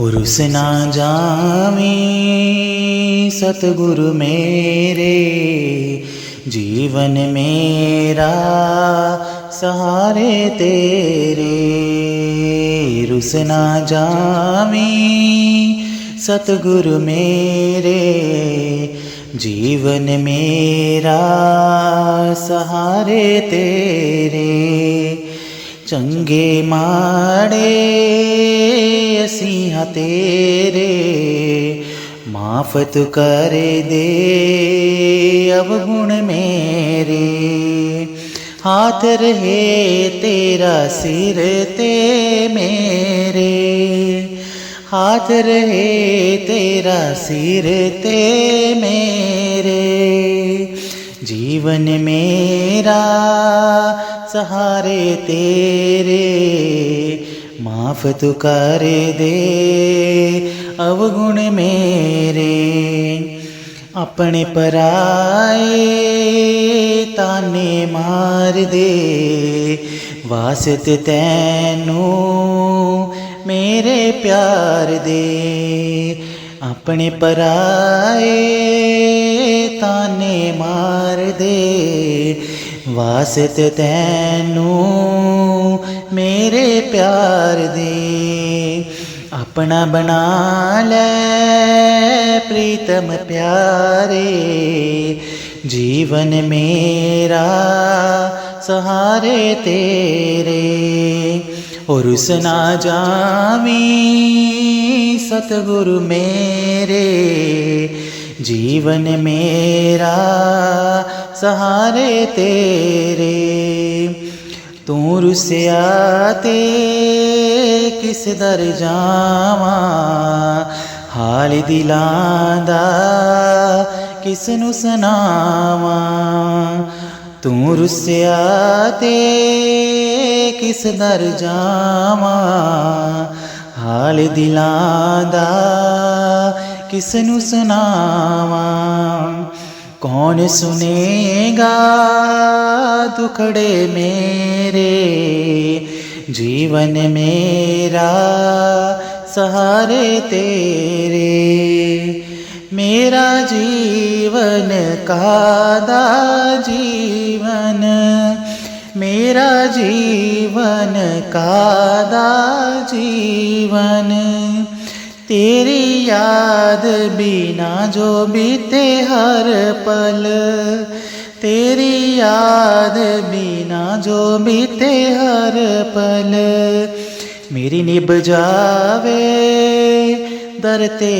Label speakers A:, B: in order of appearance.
A: रुस ना जावी सतगुरु मेरे, जीवन मेरा सहारे तेरे। रुस ना जावी सतगुरु मेरे, जीवन मेरा सहारे तेरे। चंगे माड़े असीं तेरे, माफ़ तू कर दे अवगुण मेरे। हाथ रहे तेरा सिर ते मेरे, हाथ रहे तेरा सिर ते मेरे। जीवन मेरा सहारे तेरे, माफ़ तू कर दे अवगुण मेरे। अपने पराए ताने मार दे, वास्ते तैनू मेरे प्यार दे। अपने पराए ताने मार दे, वास्ते तैनू मेरे प्यार दे। अपना बना ले प्रीतम प्यारे, जीवन मेरा सहारे तेरे। और रुस ना जावी सतगुरु मेरे, जीवन मेरा सहारे तेरे। तू रुसिया ते किस दर जावा, हाल दिलां दा किसनू सुनावा। तू रुसिया ते किस दर जावा, हाल दिलां दा किसनू सुनावा। कौन सुनेगा दुखड़े मेरे, जीवन मेरा सहारे तेरे। मेरा जीवन कादा जीवन, मेरा जीवन कादा जीवन। तेरी याद बिना जो बीते हर पल, तेरी याद बिना जो बीते हर पल। मेरी निभ जावे दर ते